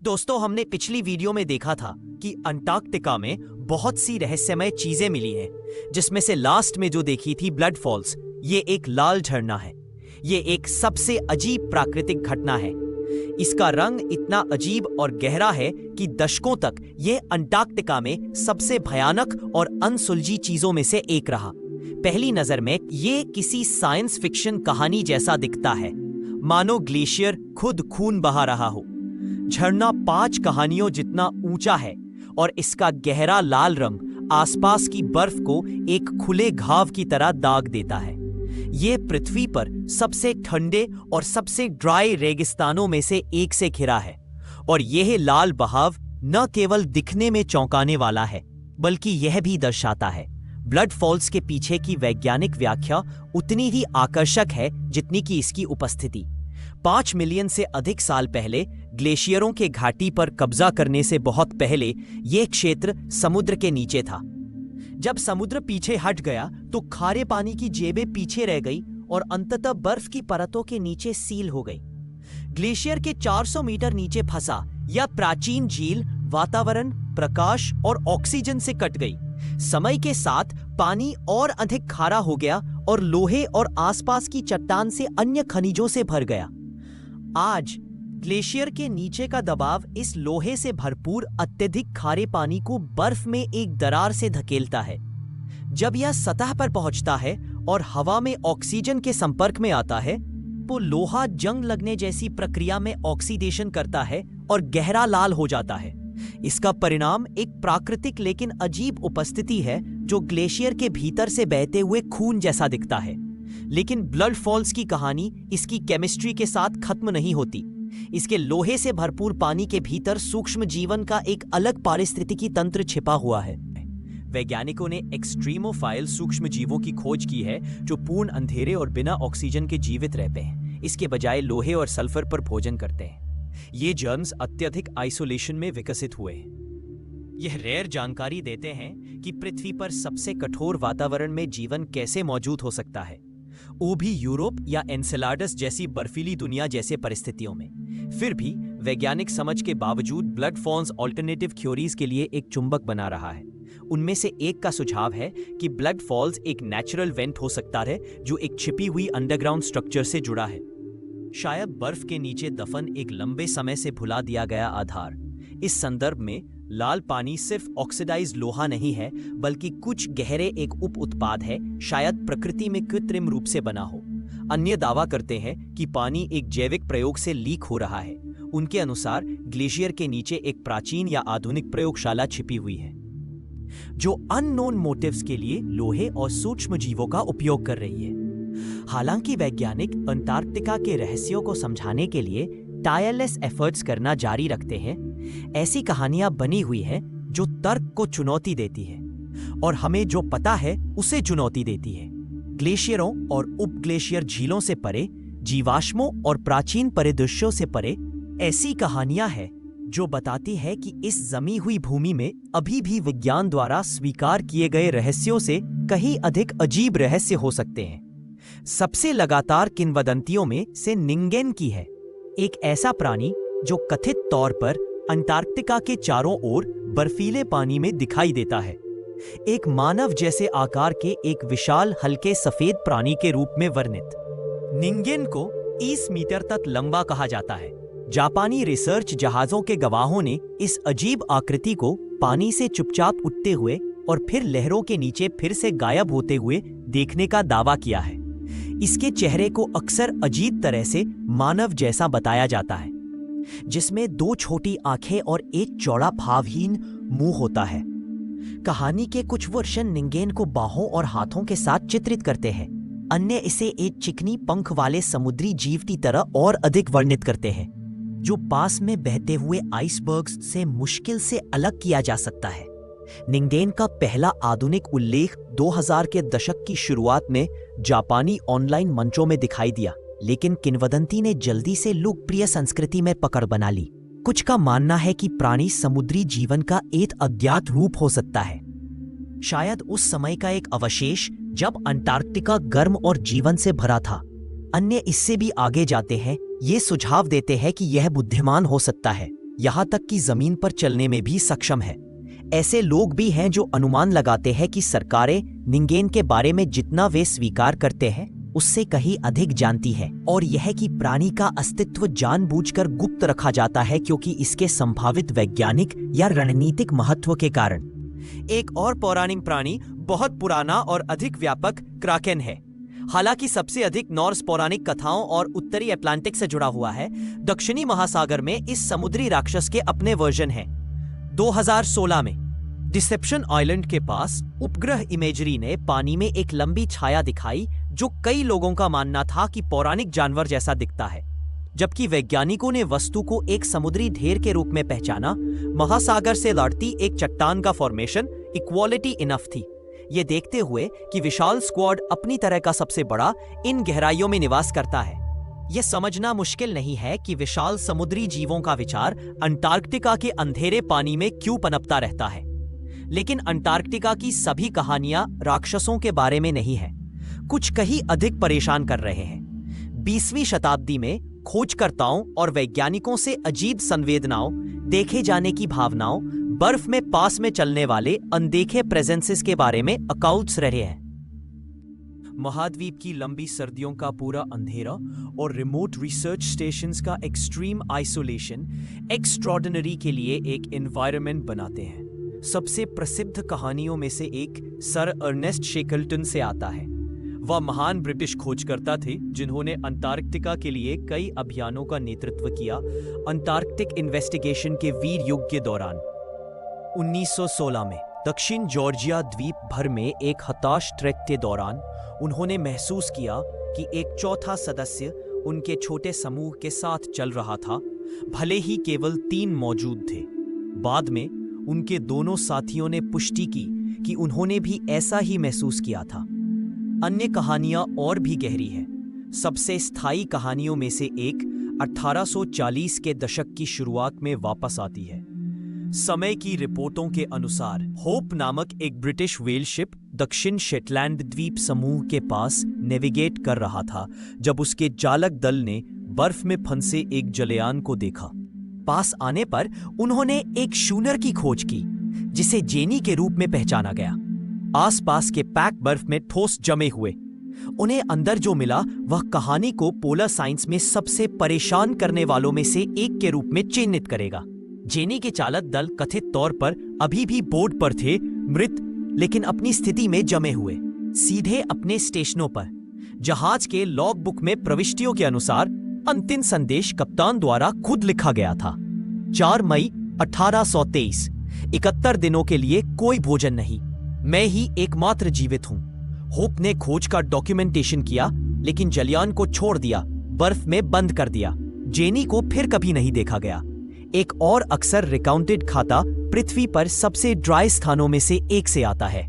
दोस्तों, हमने पिछली वीडियो में देखा था कि अंटार्कटिका में बहुत सी रहस्यमय चीजें मिली हैं, जिसमें से लास्ट में जो देखी थी ब्लड फॉल्स, ये एक लाल झरना है। ये एक सबसे अजीब प्राकृतिक घटना है। इसका रंग इतना अजीब और गहरा है कि दशकों तक ये अंटार्कटिका में सबसे भयानक और अनसुलझी चीजों में से एक रहा। पहली नजर में ये किसी साइंस फिक्शन कहानी जैसा दिखता है, मानो ग्लेशियर खुद खून बहा रहा हो। झरना 5 कहानियों जितना ऊंचा है और इसका गहरा लाल रंग आसपास की बर्फ को एक खुले घाव की तरह दाग देता है। ये पृथ्वी पर सबसे ठंडे और सबसे ड्राई रेगिस्तानों में से एक से घिरा है, और यह लाल बहाव न केवल दिखने में चौंकाने वाला है, बल्कि यह भी दर्शाता है ब्लड फॉल्स के पीछे की वैज्ञानिक व्याख्या उतनी ही आकर्षक है जितनी कि इसकी उपस्थिति। 5 मिलियन से अधिक साल पहले ग्लेशियरों के घाटी पर कब्जा करने से बहुत पहले यह क्षेत्र समुद्र के नीचे था। जब समुद्र पीछे हट गया तो खारे पानी की जेबें पीछे रह गई और अंततः बर्फ की परतों के नीचे सील हो गई। ग्लेशियर के 400 मीटर नीचे फंसा यह प्राचीन झील वातावरण, प्रकाश और ऑक्सीजन से कट गई। समय के साथ पानी और अधिक खारा हो गया और लोहे और आसपास की चट्टान से अन्य खनिजों से भर गया। आज ग्लेशियर के नीचे का दबाव इस लोहे से भरपूर अत्यधिक खारे पानी को बर्फ में एक दरार से धकेलता है। जब यह सतह पर पहुंचता है और हवा में ऑक्सीजन के संपर्क में आता है तो लोहा जंग लगने जैसी प्रक्रिया में ऑक्सीडेशन करता है और गहरा लाल हो जाता है। इसका परिणाम एक प्राकृतिक लेकिन अजीब उपस्थिति है जो ग्लेशियर के भीतर से बहते हुए खून जैसा दिखता है। लेकिन ब्लड फॉल्स की कहानी इसकी केमिस्ट्री के साथ खत्म नहीं होती। इसके लोहे से भरपूर पानी के भीतर सूक्ष्म जीवन का एक अलग पारिस्थितिकी तंत्र छिपा हुआ है। वैज्ञानिकों ने एक्सट्रीमोफाइल सूक्ष्म जीवों की खोज की है जो पूर्ण अंधेरे और बिना ऑक्सीजन के जीवित रहते हैं, इसके बजाय लोहे और सल्फर पर भोजन करते हैं। ये जर्म्स अत्यधिक आइसोलेशन में विकसित हुए हैं। यह रेयर जानकारी देते हैं कि पृथ्वी पर सबसे कठोर वातावरण में जीवन कैसे मौजूद हो सकता है, वो भी यूरोप या एनसेलाडस जैसी बर्फीली दुनिया जैसे परिस्थितियों में। फिर भी वैज्ञानिक समझ के बावजूद ब्लड फॉल्स ऑल्टरनेटिव थ्योरीज के लिए एक चुंबक बना रहा है। उनमें से एक का सुझाव है कि ब्लड फॉल्स एक नेचुरल वेंट हो सकता है जो एक छिपी हुई अंडरग्राउंड स्ट्रक्चर से जुड़ा है। शायद बर्फ के नीचे दफन एक लंबे समय से भुला दिया गया आधार। इस संदर्भ में लाल पानी सिर्फ ऑक्सीडाइज्ड लोहा नहीं है, बल्कि कुछ गहरे एक उप उत्पाद है, शायद प्रकृति में कृत्रिम रूप से बना हो। अन्य दावा करते हैं कि पानी एक जैविक प्रयोग से लीक हो रहा है। उनके अनुसार ग्लेशियर के नीचे एक प्राचीन या आधुनिक प्रयोगशाला छिपी हुई है जो अननोन मोटिव्स के लिए लोहे और सूक्ष्म जीवों का उपयोग कर रही है। हालांकि वैज्ञानिक अंटार्कटिका के रहस्यों को समझाने के लिए टायरलेस एफर्ट्स करना जारी रखते हैं, ऐसी कहानियां बनी हुई हैं जो तर्क को चुनौती देती है और हमें जो पता है उसे चुनौती देती है। ग्लेशियरों और उपग्लेशियर झीलों से परे, जीवाश्मों और प्राचीन परिदृश्यों से परे ऐसी कहानियां हैं जो बताती है कि इस जमी हुई भूमि में अभी भी विज्ञान द्वारा स्वीकार किए गए रहस्यों से कहीं अधिक अजीब रहस्य हो सकते हैं। सबसे लगातार किंवदंतियों में से निंगेन की है, एक ऐसा प्राणी जो कथित तौर पर अंटार्कटिका के चारों ओर बर्फीले पानी में दिखाई देता है। एक मानव जैसे आकार के एक विशाल हल्के सफेद प्राणी के रूप में वर्णित निंगेन को 30 मीटर तक लंबा कहा जाता है। जापानी रिसर्च जहाजों के गवाहों ने इस अजीब आकृति को पानी से चुपचाप उठते हुए और फिर लहरों के नीचे फिर से गायब होते हुए देखने का दावा किया है। इसके चेहरे को अक्सर अजीब तरह से मानव जैसा बताया जाता है, जिसमें 2 छोटी आंखें और एक चौड़ा भावहीन मुंह होता है। कहानी के कुछ वर्जन निंगेन को बाहों और हाथों के साथ चित्रित करते हैं, अन्य इसे एक चिकनी पंख वाले समुद्री जीव की तरह और अधिक वर्णित करते हैं, जो पास में बहते हुए आइसबर्ग्स से मुश्किल से अलग किया जा सकता है। निंगेन का पहला आधुनिक उल्लेख 2000 के दशक की शुरुआत में जापानी ऑनलाइन मंचों में दिखाई दिया, लेकिन किंवदंती ने जल्दी से लोकप्रिय संस्कृति में पकड़ बना ली। कुछ का मानना है कि प्राणी समुद्री जीवन का एक अज्ञात रूप हो सकता है, शायद उस समय का एक अवशेष जब अंटार्कटिका गर्म और जीवन से भरा था। अन्य इससे भी आगे जाते हैं, ये सुझाव देते हैं कि यह बुद्धिमान हो सकता है, यहाँ तक कि जमीन पर चलने में भी सक्षम है। ऐसे लोग भी हैं जो अनुमान लगाते हैं कि सरकारें निंगेन के बारे में जितना वे स्वीकार करते हैं उससे कहीं अधिक जानती है, और यह कि प्राणी का अस्तित्व जानबूझकर गुप्त रखा जाता है क्योंकि इसके संभावित वैज्ञानिक या रणनीतिक महत्व के कारण। एक और पौराणिक प्राणी बहुत पुराना और अधिक व्यापक क्राकेन है। हालांकि सबसे अधिक नॉर्स पौराणिक कथाओं और उत्तरी अटलांटिक से जुड़ा हुआ है, दक्षिणी महासागर में इस समुद्री राक्षस के अपने वर्जन हैं। 2016 में डिसेप्शन आइलैंड के पास उपग्रह इमेजरी ने पानी में एक लंबी छाया दिखाई जो कई लोगों का मानना था कि पौराणिक जानवर जैसा दिखता है, जबकि वैज्ञानिकों ने वस्तु को एक समुद्री ढेर के रूप में पहचाना। महासागर से लड़ती एक चट्टान का फॉर्मेशन इक्वालिटी इनफ थी, ये देखते हुए कि विशाल स्क्वाड अपनी तरह का सबसे बड़ा इन गहराइयों में निवास करता है। यह समझना मुश्किल नहीं है कि विशाल समुद्री जीवों का विचार अंटार्कटिका के अंधेरे पानी में क्यों पनपता रहता है। लेकिन अंटार्कटिका की सभी कहानियां राक्षसों के बारे में नहीं है, कुछ कहीं अधिक परेशान कर रहे हैं। 20वीं शताब्दी में खोजकर्ताओं और वैज्ञानिकों से अजीब संवेदनाओं, देखे जाने की भावनाओं, बर्फ में पास में चलने वाले अनदेखे प्रेजेंसेस के बारे में अकाउंट्स रहे हैं। महाद्वीप की लंबी सर्दियों का पूरा अंधेरा और रिमोट रिसर्च स्टेशंस का एक्सट्रीम आइसोलेशन एक्स्ट्रॉर्डिनरी के लिए एक एनवायरनमेंट बनाते हैं। सबसे प्रसिद्ध कहानियों में से एक सर अर्नेस्ट शेकल्टन से आता है। वह महान ब्रिटिश खोजकर्ता थे जिन्होंने अंटार्कटिका के लिए कई अभियानों का नेतृत्व किया। अंटार्कटिक इन्वेस्टिगेशन के वीर युग के दौरान 1916 में दक्षिण जॉर्जिया द्वीप भर में एक हताश ट्रैक के दौरान उन्होंने महसूस किया कि एक चौथा सदस्य उनके छोटे समूह के साथ चल रहा था, भले ही केवल 3 मौजूद थे। बाद में उनके दोनों साथियों ने पुष्टि की कि उन्होंने भी ऐसा ही महसूस किया था। अन्य कहानियां और भी गहरी हैं। सबसे स्थायी कहानियों में से एक 1840 के दशक की शुरुआत में वापस आती है। समय की रिपोर्टों के अनुसार होप नामक एक ब्रिटिश व्हेल शिप दक्षिण शेटलैंड द्वीप समूह के पास नेविगेट कर रहा था जब उसके चालक दल ने बर्फ में फंसे एक जलयान को देखा। पास आने पर उन्होंने एक शूनर की खोज की जिसे जेनी के रूप में पहचाना गया। आसपास के पैक बर्फ में ठोस जमे हुए। उन्हें अंदर जो मिला वह कहानी को पोलर साइंस में सबसे परेशान करने वालों में से एक के रूप में चिन्हित करेगा। जेनी के चालक दल कथित तौर पर अभी भी बोर्ड पर थे, मृत लेकिन अपनी स्थिति में जमे हुए, सीधे अपने स्टेशनों पर। जहाज के लॉग बुक में प्रविष्टियों के अनुसार अंतिम संदेश कप्तान द्वारा खुद लिखा गया था। 4 मई 1823, 71 दिनों के लिए कोई भोजन नहीं, मैं ही एकमात्र जीवित हूं। होप ने खोज का डॉक्यूमेंटेशन किया लेकिन जलयान को छोड़ दिया, बर्फ में बंद कर दिया। जेनी को फिर कभी नहीं देखा गया। एक और अक्सर रिकाउंटेड खाता पृथ्वी पर सबसे ड्राई स्थानों में से एक से आता है,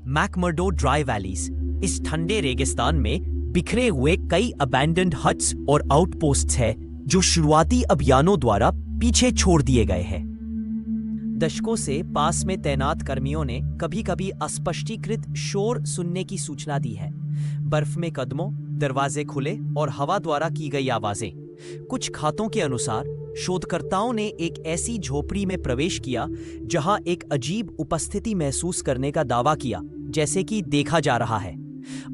मैकमर्डो ड्राई वैलीज। इस ठंडे रेगिस्तान में बिखरे हुए कई अबैंडन्ड हट्स और आउटपोस्ट्स हैं जो शुरुआती अभियानों द्वारा पीछे छोड़ दिए गए हैं। दशकों से पास में तैनात कर्मियों ने कभी-कभी अस्पष्टीकृत शोर सुनने की सूचना दी है। बर्फ में कदमों, दरवाजे खुले और हवा द्वारा की गई आवाजें। कुछ खातों के अनुसार शोधकर्ताओं ने एक ऐसी झोपड़ी में प्रवेश किया जहां एक अजीब उपस्थिति महसूस करने का दावा किया, जैसे कि देखा जा रहा है।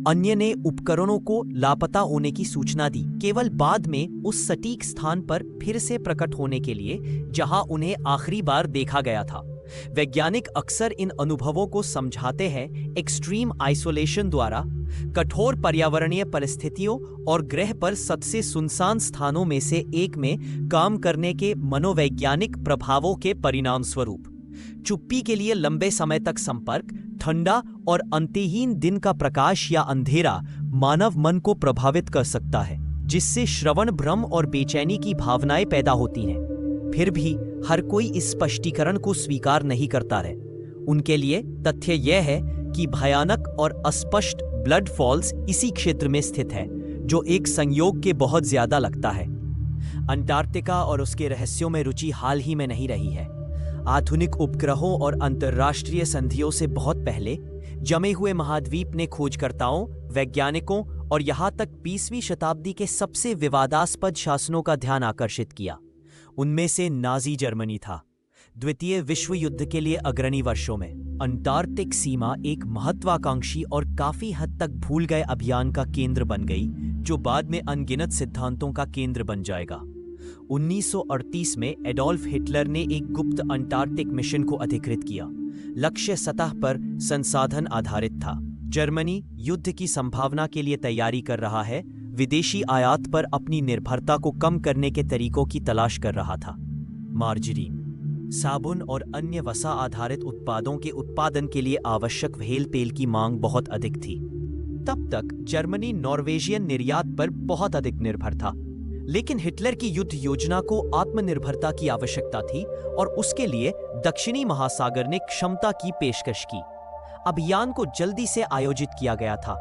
अन्य ने उपकरणों को लापता होने की सूचना दी, केवल बाद में उस सटीक स्थान पर फिर से प्रकट होने के लिए जहां उन्हें आखिरी बार देखा गया था। वैज्ञानिक अक्सर इन अनुभवों को समझाते हैं एक्सट्रीम आइसोलेशन द्वारा, कठोर पर्यावरणीय परिस्थितियों और ग्रह पर सबसे सुनसान स्थानों में से एक में काम करने के मनोवैज्ञानिक प्रभावों के परिणाम स्वरूप। चुप्पी के लिए लंबे समय तक संपर्क, ठंडा और अंतहीन दिन का प्रकाश या अंधेरा मानव मन को प्रभावित कर सकता है, जिससे श्रवण भ्रम और बेचैनी की भावनाएं पैदा होती हैं। फिर भी हर कोई इस स्पष्टीकरण को स्वीकार नहीं करता है। उनके लिए तथ्य यह है कि भयानक और अस्पष्ट ब्लड फॉल्स इसी क्षेत्र में स्थित है, जो एक संयोग के बहुत ज्यादा लगता है। अंटार्कटिका और उसके रहस्यों में रुचि हाल ही में नहीं रही है। आधुनिक उपग्रहों और अंतर्राष्ट्रीय संधियों से बहुत पहले जमे हुए महाद्वीप ने खोजकर्ताओं, वैज्ञानिकों और यहाँ तक 20वीं शताब्दी के सबसे विवादास्पद शासनों का ध्यान आकर्षित किया। उनमें से नाजी जर्मनी था। द्वितीय विश्व युद्ध के लिए अग्रणी वर्षों में अंटार्कटिक सीमा एक महत्वाकांक्षी और काफी हद तक भूल गए अभियान का केंद्र बन गई, जो बाद में अनगिनत सिद्धांतों का केंद्र बन जाएगा। 1938 में एडोल्फ हिटलर ने एक गुप्त अंटार्कटिक मिशन को अधिकृत किया। लक्ष्य सतह पर संसाधन आधारित था। जर्मनी युद्ध की संभावना के लिए तैयारी कर रहा है, विदेशी आयात पर अपनी निर्भरता को कम करने के तरीकों की तलाश कर रहा था। मार्जरीन, साबुन और अन्य वसा आधारित उत्पादों के उत्पादन के लिए आवश्यक व्हेल तेल की मांग बहुत अधिक थी। तब तक जर्मनी नॉर्वेजियन निर्यात पर बहुत अधिक निर्भर था, लेकिन हिटलर की युद्ध योजना को आत्मनिर्भरता की आवश्यकता थी और उसके लिए दक्षिणी महासागर ने क्षमता की पेशकश की। अभियान को जल्दी से आयोजित किया गया था।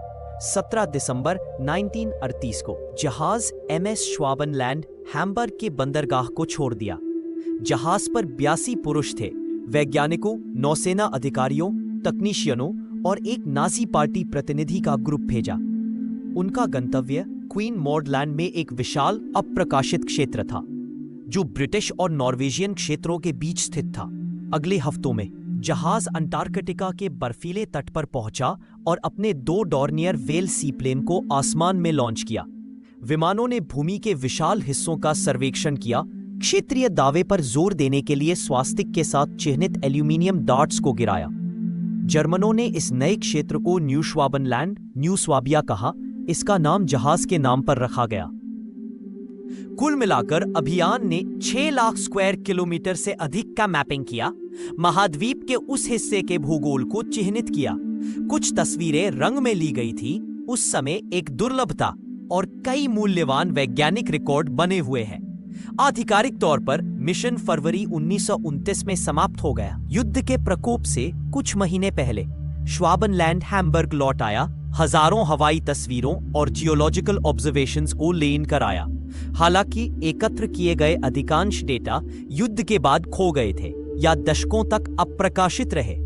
17 दिसंबर 1938 को जहाज MS श्वाबनलैंड हैम्बर्ग के बंदरगाह को छोड़ दिया। जहाज पर 82 पुरुष थे, वैज्ञानिकों, नौसेना अधिकारियों, तकनीशियनों और एक नाजी पार्टी प्रतिनिधि का ग्रुप भेजा। उनका गंतव्य क्वीन मॉड लैंड में एक विशाल अप्रकाशित क्षेत्र था, जो ब्रिटिश और नॉर्वेजियन क्षेत्रों के बीच स्थित था। अगले हफ्तों में जहाज अंटार्कटिका के बर्फीले तट पर पहुंचा और अपने 2 डॉर्नियर व्हेल सीप्लेन को आसमान में लॉन्च किया। विमानों ने भूमि के विशाल हिस्सों का सर्वेक्षण किया, क्षेत्रीय दावे पर जोर देने के लिए स्वास्तिक के साथ चिह्नित एल्यूमिनियम डार्ट्स को गिराया। जर्मनों ने इस नए क्षेत्र को न्यू श्वाबनलैंड, न्यू स्वाबिया कहा। इसका नाम जहाज के नाम पर रखा गया। कुल मिलाकर अभियान ने 6 लाख स्क्वायर किलोमीटर से अधिक का मैपिंग किया, महाद्वीप के उस हिस्से के भूगोल को चिह्नित किया। कुछ तस्वीरें रंग में ली गई थी। उस समय एक दुर्लभता और कई मूल्यवान वैज्ञानिक रिकॉर्ड बने हुए हैं। आधिकारिक तौर पर मिशन फरवरी 1929 में समाप्त हो गया। युद्ध के प्रकोप से कुछ महीने पहले श्वाबनलैंड हैम्बर्ग लौट आया, हजारों हवाई तस्वीरों और जियोलॉजिकल ऑब्जर्वेशंस को लेकर आया। हालांकि एकत्र किए गए अधिकांश डेटा युद्ध के बाद खो गए थे या दशकों तक अप्रकाशित रहे।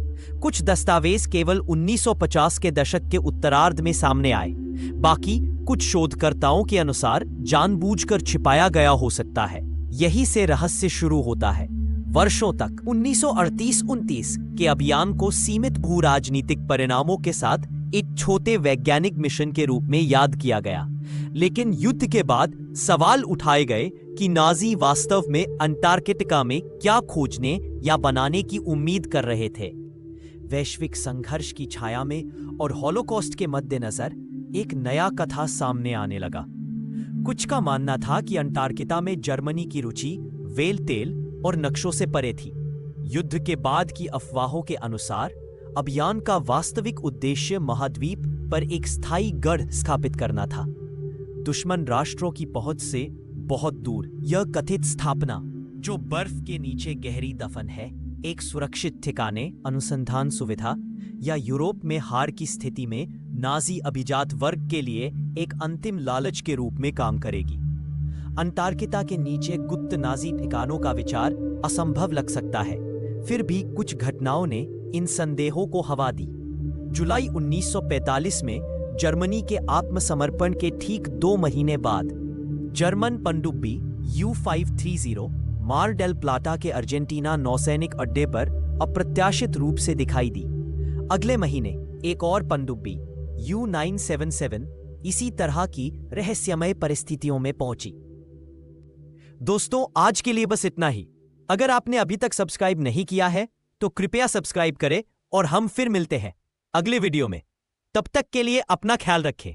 कुछ दस्तावेज केवल 1950 के दशक के उत्तरार्ध में सामने आए। बाकी कुछ शोधकर्ताओं के अनुसार जानबूझकर छिपाया गया हो सकता है। यही से रहस्य शुरू होता है। वर्षों तक 1938-39 के अभियान को सीमित भू राजनीतिक परिणामों के साथ एक छोटे वैज्ञानिक मिशन के रूप में याद किया गया, लेकिन युद्ध के बाद सवाल उठाए गए कि नाजी वास्तव में अंटार्कटिका में क्या खोजने या बनाने की उम्मीद कर रहे थे। वैश्विक संघर्ष की छाया में और हॉलोकॉस्ट के मद्देनजर एक नया कथा सामने आने लगा। कुछ का मानना था कि अंटार्कटिका में जर्मनी की रुचि व्हेल तेल और नक्शों से परे थी। युद्ध के बाद की अफवाहों के अनुसार अभियान का वास्तविक उद्देश्य महाद्वीप पर एक स्थायी गढ़ स्थापित करना था, दुश्मन राष्ट्रों की पहुंच से बहुत दूर। यह कथित स्थापना, जो बर्फ के नीचे गहरी दफन है, एक सुरक्षित ठिकाने, अनुसंधान सुविधा या यूरोप में हार की स्थिति में नाजी अभिजात वर्ग के लिए एक अंतिम लालच के रूप में काम करेगी। अंटार्कटिका के नीचे गुप्त नाजी ठिकानों का विचार असंभव लग सकता है, फिर भी कुछ घटनाओं ने इन संदेहों को हवा दी। जुलाई 1945 में जर्मनी के आत्मसमर्पण के ठीक 2 महीने बाद जर्मन पनडुब्बी U-530 मार डेल प्लाटा के अर्जेंटीना नौसैनिक अड्डे पर अप्रत्याशित रूप से दिखाई दी। अगले महीने एक और पनडुब्बी U-977 इसी तरह की रहस्यमय परिस्थितियों में पहुंची। दोस्तों, आज के लिए बस इतना ही। अगर आपने अभी तक सब्सक्राइब नहीं किया है तो कृपया सब्सक्राइब करें और हम फिर मिलते हैं अगले वीडियो में। तब तक के लिए अपना ख्याल रखें।